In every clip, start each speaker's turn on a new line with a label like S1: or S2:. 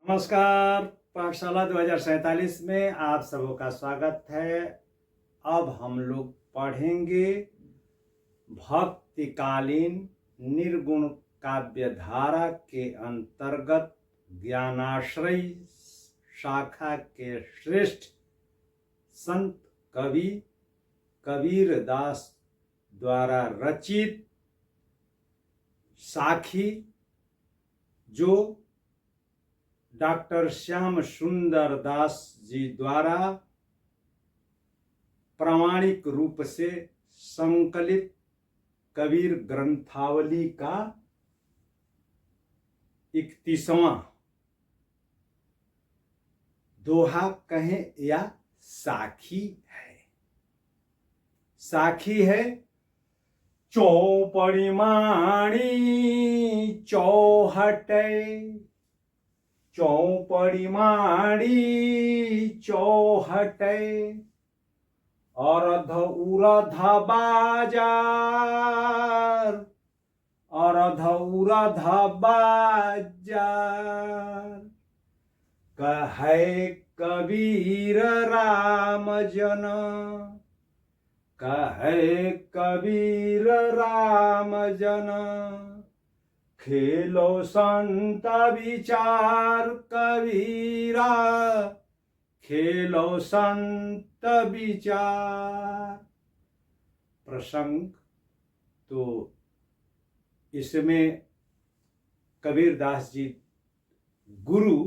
S1: नमस्कार। पाठशाला 2047 में आप सबों का स्वागत है। अब हम लोग पढ़ेंगे भक्तिकालीन निर्गुण काव्य धारा के अंतर्गत ज्ञानाश्रयी शाखा के श्रेष्ठ संत कवि कबीरदास द्वारा रचित साखी, जो डॉक्टर श्याम सुंदर दास जी द्वारा प्रामाणिक रूप से संकलित कबीर ग्रंथावली का 31वां दोहा कहें या साखी है। साखी है। चौपड़ी माणी चौहटे, चौपड़ी माड़ी चौहटे, अर्ध उरध बाजार, अर्ध उरध बाजार, कहे कबीर राम जन, कहे कबीर राम जन, खेलो संत विचार कबीरा, खेलो संत विचार। प्रसंग तो इसमें कबीरदास जी गुरु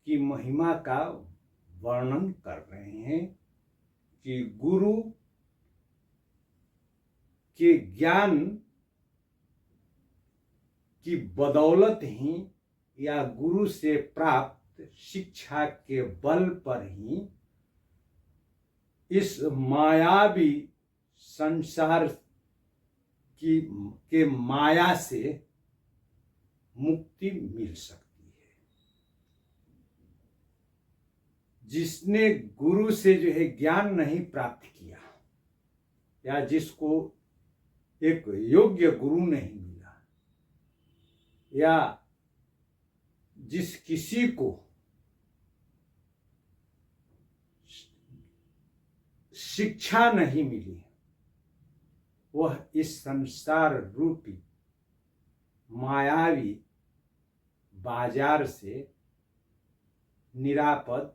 S1: की महिमा का वर्णन कर रहे हैं कि गुरु के ज्ञान की बदौलत ही या गुरु से प्राप्त शिक्षा के बल पर ही इस मायावी संसार के माया से मुक्ति मिल सकती है। जिसने गुरु से जो है ज्ञान नहीं प्राप्त किया या जिसको एक योग्य गुरु नहीं मिला, या जिस किसी को शिक्षा नहीं मिली, वह इस संसार रूपी मायावी बाजार से निरापद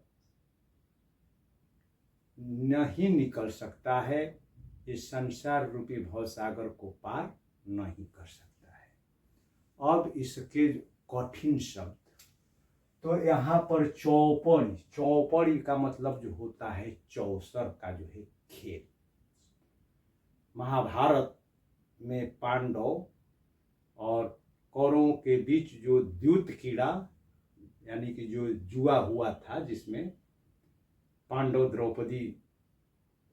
S1: नहीं निकल सकता है, इस संसार रूपी भवसागर को पार नहीं कर सकता है। अब इसके कठिन शब्द, तो यहाँ पर चौपड़ी, चौपड़ी का मतलब जो होता है चौसर का जो है खेल। महाभारत में पांडव और कौरवों के बीच जो द्यूत कीड़ा यानी कि जो जुआ हुआ था, जिसमें पांडव द्रौपदी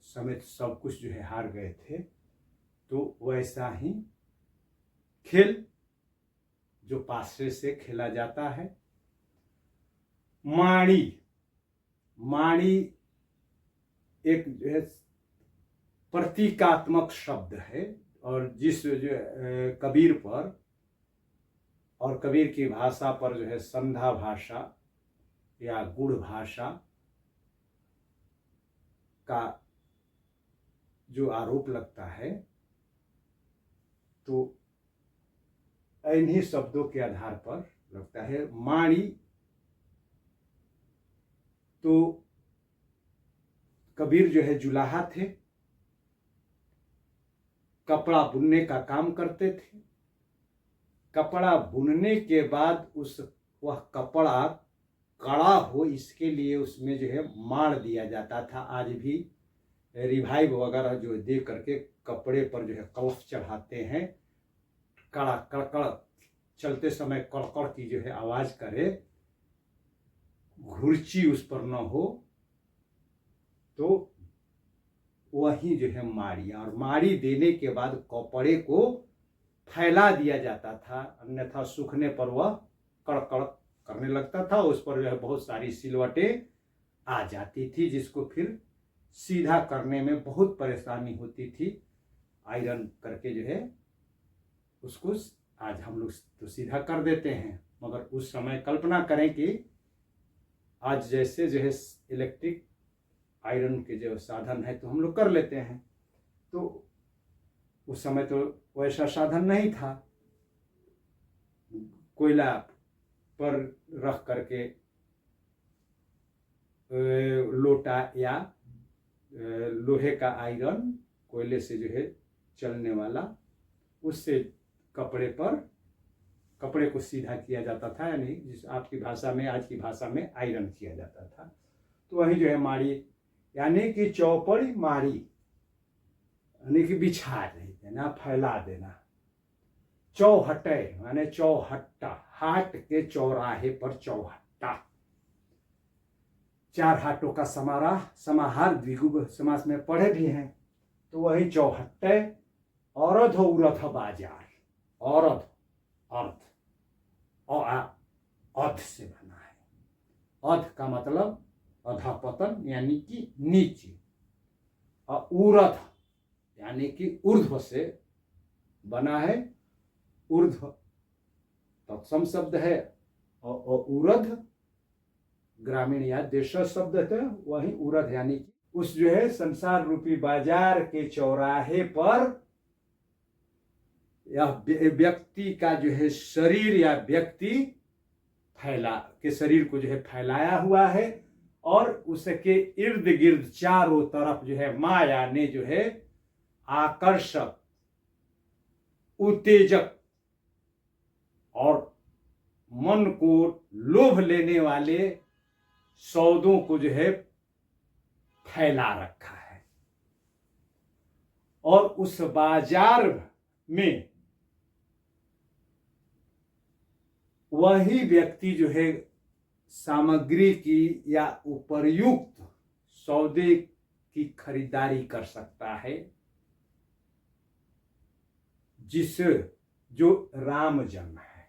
S1: समेत सब कुछ जो है हार गए थे, तो वैसा ही खेल जो पासे से खेला जाता है। माणी, माणी एक जो है प्रतीकात्मक शब्द है, और जिस जो कबीर पर और कबीर की भाषा पर जो है संधा भाषा या गुड़ भाषा का जो आरोप लगता है, तो इन्हीं शब्दों के आधार पर लगता है। माणी तो कबीर जो है जुलाहा थे, कपड़ा बुनने का काम करते थे। कपड़ा बुनने के बाद वह कपड़ा कड़ा हो, इसके लिए उसमें जो है माड़ दिया जाता था। आज भी रिवाइव वगैरह जो दे करके कपड़े पर जो है कलफ चढ़ाते हैं, कड़ा कड़कड़ चलते समय कड़कड़ की जो है आवाज करे, घुर्ची उस पर न हो, तो वही जो है माड़ी। और माड़ी देने के बाद कपड़े को फैला दिया जाता था, अन्यथा सूखने पर वह कड़कड़ करने लगता था। उस पर जो है बहुत सारी सिलवटें आ जाती थी, जिसको फिर सीधा करने में बहुत परेशानी होती थी। आयरन करके जो है उसको आज हम लोग तो सीधा कर देते हैं, मगर उस समय कल्पना करें कि आज जैसे जो है इलेक्ट्रिक आयरन के जो साधन है तो हम लोग कर लेते हैं, तो उस समय तो वैसा साधन नहीं था। कोयला पर रख करके लोटा या लोहे का आयरन कोयले से जो है चलने वाला, उससे कपड़े को सीधा किया जाता था, यानी जिस आपकी भाषा में, आज की भाषा में आयरन किया जाता था। तो वही जो है माड़ी, यानी कि चौपड़ी माड़ी, यानी कि बिछा देना, फैला देना। चौहटे माने चौहट्टा, हाट के चौराहे पर चौहट्टा। चार हाटों का समाहार द्विगु समास में पढ़े भी हैं। तो वही चौहट्टे। औरध उरथ बाजार, औरध अर्थ और अध से बना है। अध का मतलब अधपतन यानी कि नीचे, और ऊर्ध्व यानी कि ऊर्ध्व से बना है। ऊर्ध्व तत्सम शब्द है और ऊर्ध्व ग्रामीण या देश शब्द है, वही ऊर्ध्व यानी कि उस जो है संसार रूपी बाजार के चौराहे पर यह व्यक्ति का जो है शरीर या व्यक्ति शरीर को जो है फैलाया हुआ है, और उसके इर्द गिर्द चारों तरफ जो है माया ने जो है आकर्षक, उत्तेजक और मन को लोभ लेने वाले सौदों को जो है फैला रखा है। और उस बाजार में वही व्यक्ति जो है सामग्री की या उपर्युक्त सौदे की खरीदारी कर सकता है, जिस जो रामजन है।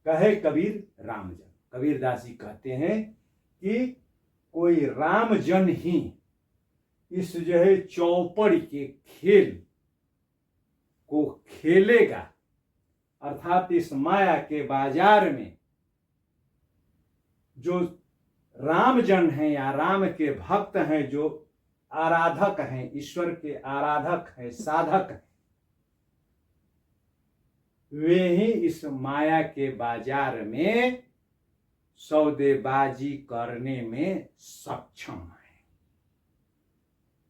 S1: कहे कबीर रामजन, कबीरदास जी कहते हैं कि कोई रामजन ही इस जो है चौपड़ के खेल को खेलेगा, अर्थात इस माया के बाजार में जो रामजन हैं या राम के भक्त हैं, जो आराधक हैं, ईश्वर के आराधक हैं, साधक हैं, वे ही इस माया के बाजार में सौदेबाजी करने में सक्षम है।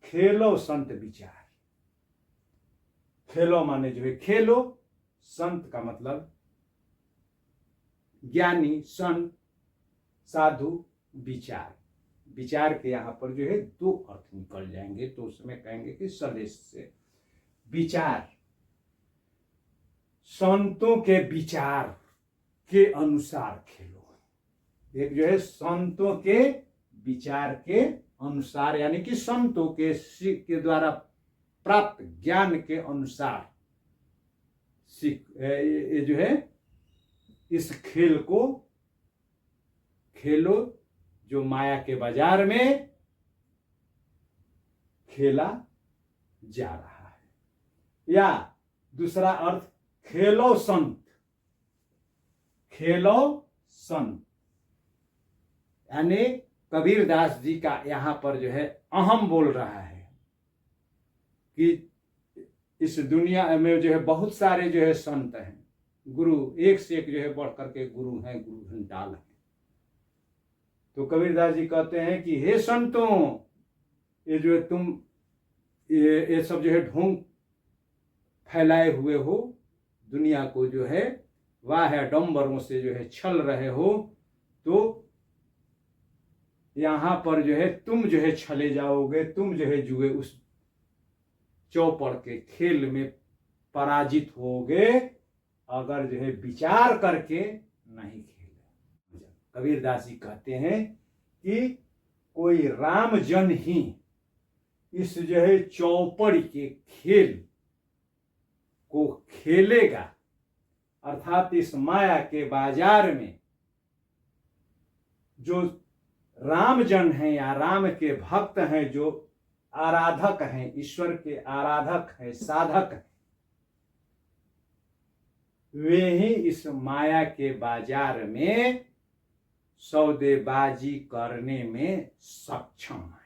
S1: खेलो संत विचार, खेलो माने जो है खेलो, संत का मतलब ज्ञानी, संत, साधु, विचार। विचार के यहां पर जो है दो अर्थ निकल जाएंगे, तो उसमें कहेंगे कि सदेश से विचार, संतों के विचार के अनुसार खेलो। एक जो है संतों के विचार के अनुसार, यानी कि संतों के द्वारा प्राप्त ज्ञान के अनुसार ये जो है इस खेल को खेलो, जो माया के बाजार में खेला जा रहा है। या दूसरा अर्थ खेलो संत, खेलो संत, यानी कबीरदास जी का यहां पर जो है अहम बोल रहा है कि इस दुनिया में जो है बहुत सारे जो है संत हैं, गुरु एक से एक जो है बढ़ करके गुरु हैं, गुरु घंटाल हैं। तो कबीरदास जी कहते हैं कि हे संतों, ये जो है तुम ये सब जो है ढोंग फैलाए हुए हो, दुनिया को जो है वाह डंबरों से जो है छल रहे हो, तो यहां पर जो है तुम जो है छले जाओगे, तुम जो है जुए उस चौपड़ के खेल में पराजित होगे, अगर जो है विचार करके नहीं खेले। कबीरदास जी कहते हैं कि कोई रामजन ही इस जो है चौपड़ के खेल को खेलेगा, अर्थात इस माया के बाजार में जो रामजन हैं या राम के भक्त हैं, जो आराधक हैं, ईश्वर के आराधक हैं, साधक हैं, वे ही इस माया के बाजार में सौदेबाजी करने में सक्षम है।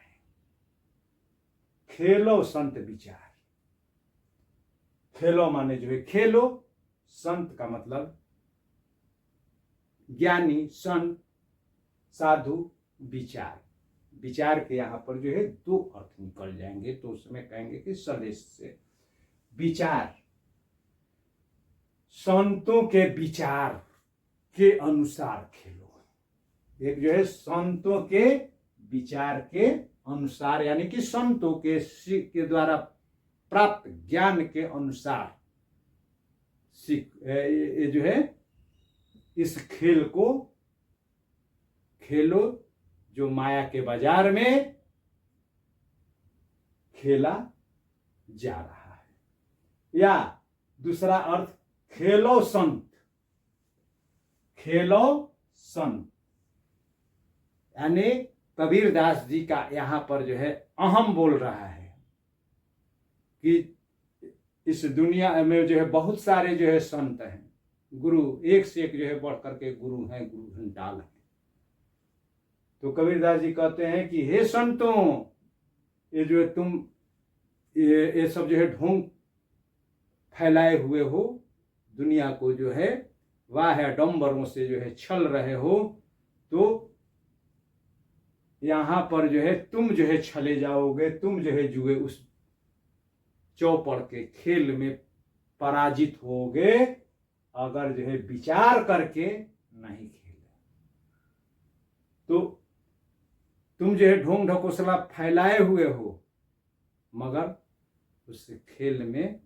S1: खेलो संत विचार, खेलो माने जो है खेलो, संत का मतलब ज्ञानी, संत, साधु, विचार। विचार के यहाँ पर जो है दो अर्थ निकल जाएंगे, तो उसमें कहेंगे कि सदेश से विचार, संतों के विचार के अनुसार खेलो। एक जो है संतों के विचार के अनुसार, यानी कि संतों के द्वारा प्राप्त ज्ञान के अनुसार ये जो है इस खेल को खेलो, जो माया के बाजार में खेला जा रहा है। या दूसरा अर्थ खेलो संत, खेलो संत, यानी कबीरदास जी का यहाँ पर जो है अहम बोल रहा है कि इस दुनिया में जो है बहुत सारे जो है संत हैं, गुरु एक से एक जो है बढ़ करके गुरु हैं, गुरु घंटाल हैं। तो कबीरदास जी कहते हैं कि हे संतों, ये जो है तुम ये सब जो है ढोंग फैलाए हुए हो, दुनिया को जो है वाह डंबरों से जो है छल रहे हो, तो यहाँ पर जो है तुम जो है छले जाओगे, तुम जो है जुए उस चौपड़ के खेल में पराजित होगे, अगर जो है विचार करके नहीं खेले। तो तुम जो है ढोंग ढकोसला फैलाए हुए हो, मगर उस खेल में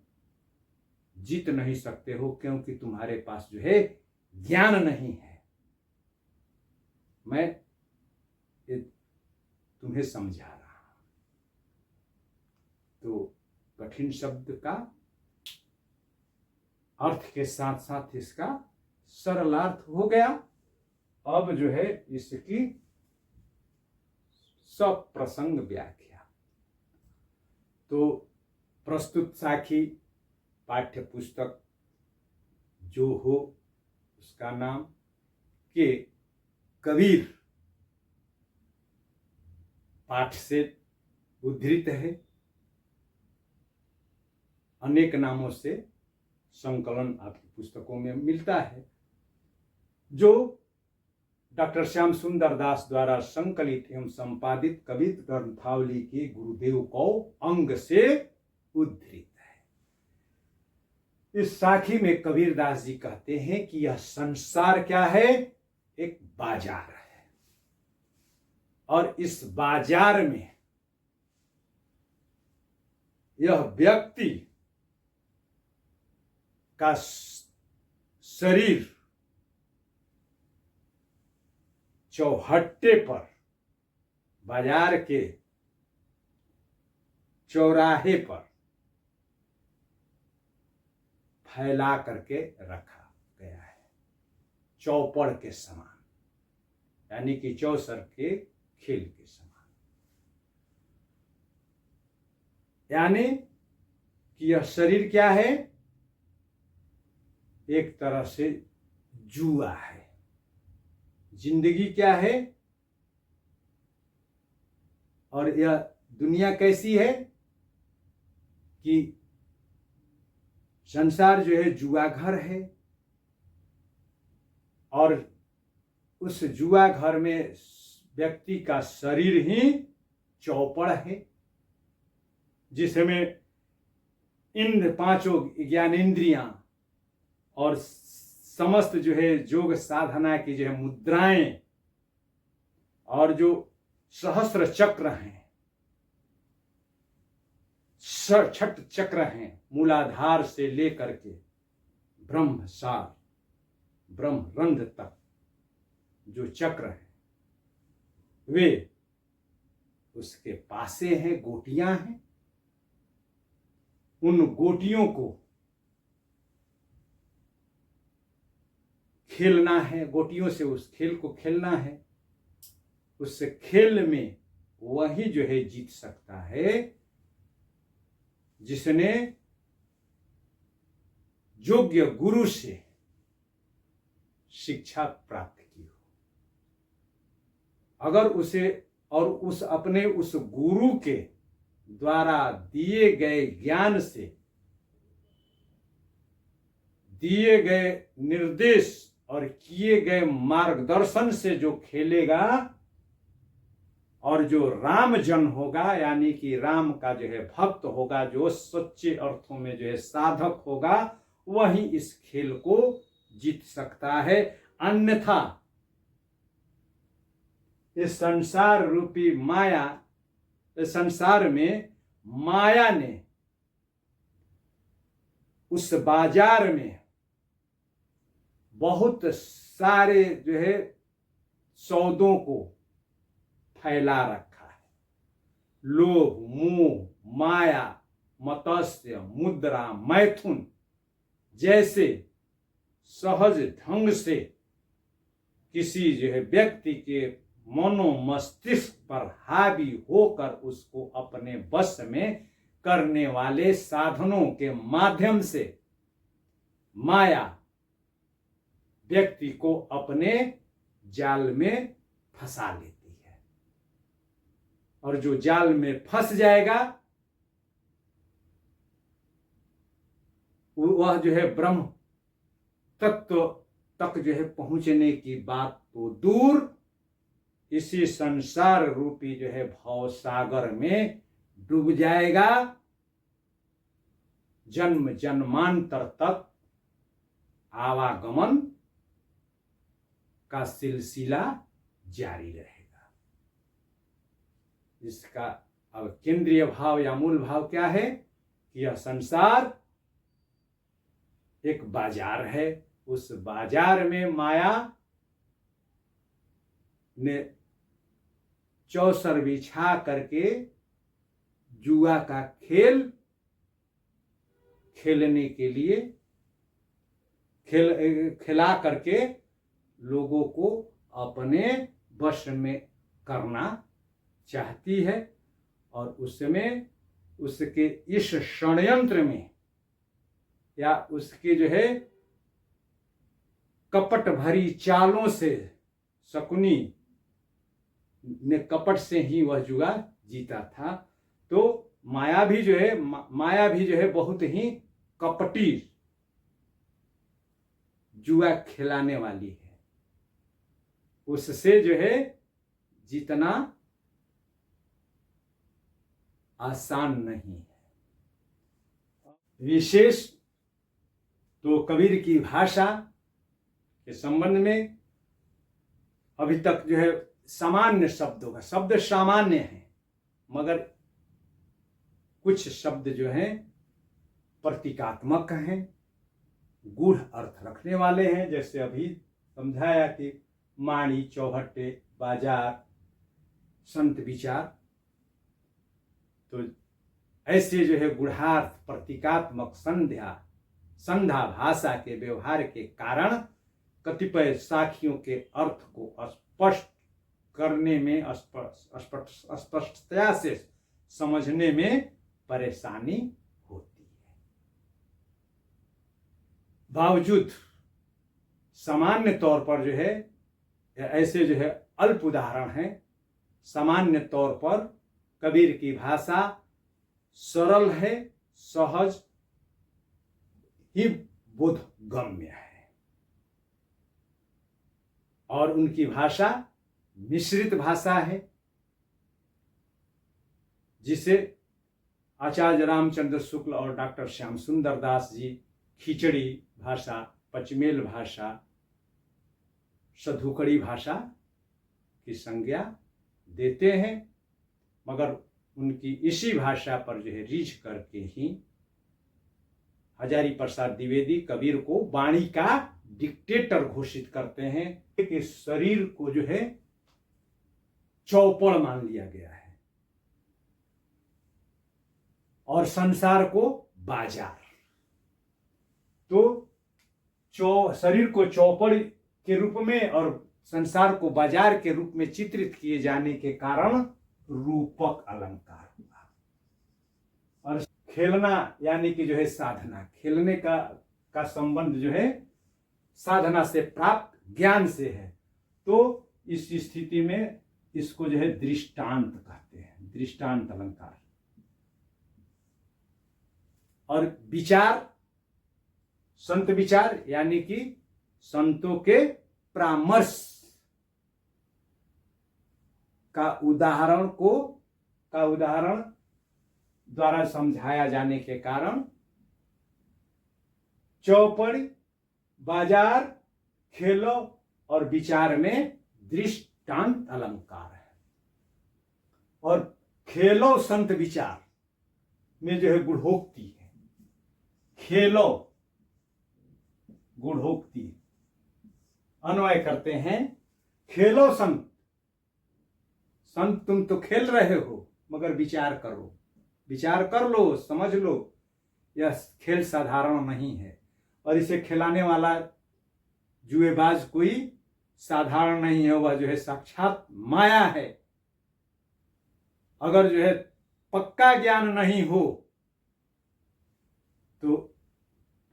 S1: जीत नहीं सकते हो, क्योंकि तुम्हारे पास जो है ज्ञान नहीं है। मैं ये तुम्हें समझा रहा हूं। तो कठिन शब्द का अर्थ के साथ साथ इसका सरल अर्थ हो गया। अब जो है इसकी सब प्रसंग व्याख्या। तो प्रस्तुत साखी पाठ्य पुस्तक जो हो उसका नाम के कबीर पाठ से उद्धृत है। अनेक नामों से संकलन आपकी पुस्तकों में मिलता है, जो डॉक्टर श्याम सुंदर दास द्वारा संकलित एवं संपादित कवित ग्रंथावली के गुरुदेव को अंग से उद्धृत है। इस साखी में कबीरदास जी कहते हैं कि यह संसार क्या है? एक बाजार है, और इस बाजार में यह व्यक्ति का शरीर चौहट्टे पर, बाजार के चौराहे पर फैला करके रखा गया है, चौपड़ के समान, यानी कि चौसर के खेल के समान। यानी कि यह शरीर क्या है? एक तरह से जुआ है। जिंदगी क्या है? और यह दुनिया कैसी है कि संसार जो है जुआ घर है, और उस जुआ घर में व्यक्ति का शरीर ही चौपड़ है, जिसमें इन पांचों ज्ञानेंद्रियां और समस्त जो है योग साधना की जो है मुद्राएं और जो सहस्त्र चक्र हैं, छठ चक्र हैं, मूलाधार से लेकर के ब्रह्मसार ब्रह्मरंध्र तक जो चक्र हैं, वे उसके पासे हैं, गोटियां हैं। उन गोटियों को खेलना है, गोटियों से उस खेल को खेलना है। उस खेल में वही जो है जीत सकता है जिसने योग्य गुरु से शिक्षा प्राप्त की हो। अगर उसे और उस अपने उस गुरु के द्वारा दिए गए ज्ञान से, दिए गए निर्देश और किए गए मार्गदर्शन से जो खेलेगा और जो राम जन होगा, यानी कि राम का जो है भक्त होगा, जो सच्चे अर्थों में जो है साधक होगा, वही इस खेल को जीत सकता है। अन्यथा इस संसार रूपी माया, इस संसार में माया ने उस बाजार में बहुत सारे जो है सौदों को फैला रखा है। लोभ, मोह, माया, मत्स्य, मुद्रा, मैथुन जैसे सहज ढंग से किसी जो है व्यक्ति के मनो मस्तिष्क पर हावी होकर उसको अपने वश में करने वाले साधनों के माध्यम से माया व्यक्ति को अपने जाल में फंसा लेती है, और जो जाल में फंस जाएगा वह जो है ब्रह्म तत्व तक जो है पहुंचने की बात तो दूर, इसी संसार रूपी जो है भव सागर में डूब जाएगा। जन्म जन्मांतर तक आवागमन का सिलसिला जारी रहेगा। इसका अब केंद्रीय भाव या मूल भाव क्या है कि यह संसार एक बाजार है। उस बाजार में माया ने चौसर बिछा करके जुआ का खेल खेलने के लिए खिला करके लोगों को अपने वश में करना चाहती है, और उसमें उसके इस षड्यंत्र में या उसके जो है कपट भरी चालों से, शकुनी ने कपट से ही वह जुआ जीता था। तो माया भी जो है बहुत ही कपटी जुआ खिलाने वाली है। उससे जो है जीतना आसान नहीं है। विशेष तो कबीर की भाषा के संबंध में अभी तक जो है सामान्य शब्दों का शब्द सामान्य है, मगर कुछ शब्द जो हैं प्रतीकात्मक हैं, गूढ़ अर्थ रखने वाले हैं। जैसे अभी समझाया कि माणी, चौहट्टे, बाजार, संत विचार, तो ऐसे जो है गूढ़ार्थ प्रतीकात्मक संध्या भाषा के व्यवहार के कारण कतिपय साखियों के अर्थ को स्पष्ट करने में, स्पष्टता से समझने में परेशानी होती है। बावजूद सामान्य तौर पर जो है ऐसे जो है अल्प उदाहरण हैं। सामान्य तौर पर कबीर की भाषा सरल है, सहज ही बोधगम्य है, और उनकी भाषा मिश्रित भाषा है, जिसे आचार्य रामचंद्र शुक्ल और डॉक्टर श्याम सुंदर दास जी खिचड़ी भाषा, पचमेल भाषा, सधुकड़ी भाषा की संज्ञा देते हैं। मगर उनकी इसी भाषा पर जो है रीझ करके ही हजारी प्रसाद द्विवेदी कबीर को वाणी का डिक्टेटर घोषित करते हैं कि शरीर को जो है चौपड़ मान लिया गया है और संसार को बाजार। तो शरीर को चौपड़ के रूप में और संसार को बाजार के रूप में चित्रित किए जाने के कारण रूपक अलंकार हुआ। और खेलना यानी कि जो है साधना, खेलने का संबंध जो है साधना से प्राप्त ज्ञान से है। तो इस स्थिति में इसको जो है दृष्टांत कहते हैं, दृष्टांत अलंकार। और विचार, संत विचार यानी कि संतों के परामर्श का उदाहरण द्वारा समझाया जाने के कारण चौपड़ी, बाजार, खेलों और विचार में दृष्टांत अलंकार है। और खेलो संत विचार में जो है गुढ़ोक्ति है। खेलो गुढ़ोक्ति, अन्वय करते हैं, खेलो संत, संत तुम तो खेल रहे हो मगर विचार करो, विचार कर लो, समझ लो, यह खेल साधारण नहीं है। और इसे खिलाने वाला जुएबाज कोई साधारण नहीं है, वह जो है साक्षात माया है। अगर जो है पक्का ज्ञान नहीं हो तो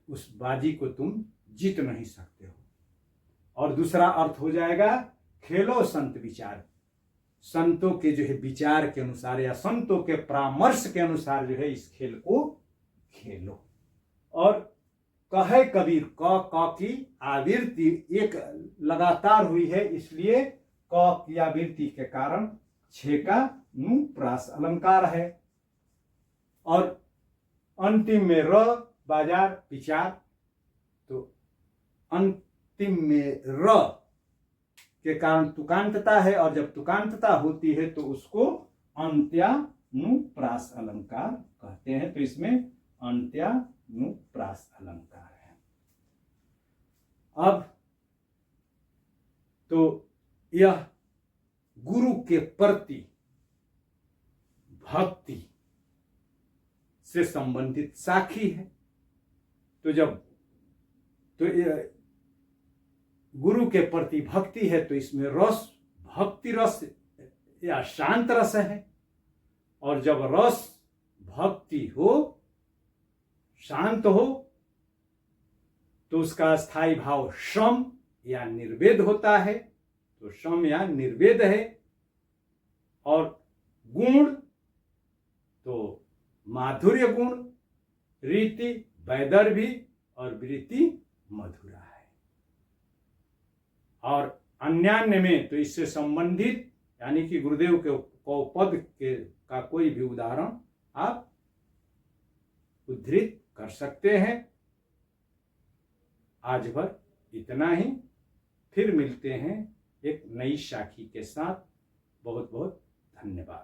S1: उस बाजी को तुम जीत नहीं सकते हो। और दूसरा अर्थ हो जाएगा खेलो संत विचार, संतों के जो है विचार के अनुसार या संतों के परामर्श के अनुसार जो है इस खेल को खेलो। और कहे कबीर, क की आवृत्ति एक लगातार हुई है, इसलिए क की आवृत्ति के कारण छे का अनुप्रास अलंकार है। और अंतिम में र, बाजार, विचार, तो अंतिम में र के कारण तुकांतता है, और जब तुकांतता होती है तो उसको अंत्यानुप्रास अलंकार कहते हैं। तो इसमें अंत्यानुप्रास अलंकार है। अब तो यह गुरु के प्रति भक्ति से संबंधित साखी है। तो जब गुरु के प्रति भक्ति है तो इसमें रस भक्ति रस या शांत रस है। और जब रस भक्ति हो, शांत हो, तो उसका स्थायी भाव शम या निर्वेद होता है। तो शम या निर्वेद है। और गुण तो माधुर्य गुण, रीति वैदर्भी और वृत्ति मधुरा है। और अन्यान्य में तो इससे संबंधित यानी कि गुरुदेव के पद का कोई भी उदाहरण आप उद्धृत कर सकते हैं। आज भर इतना ही, फिर मिलते हैं एक नई साखी के साथ। बहुत बहुत धन्यवाद।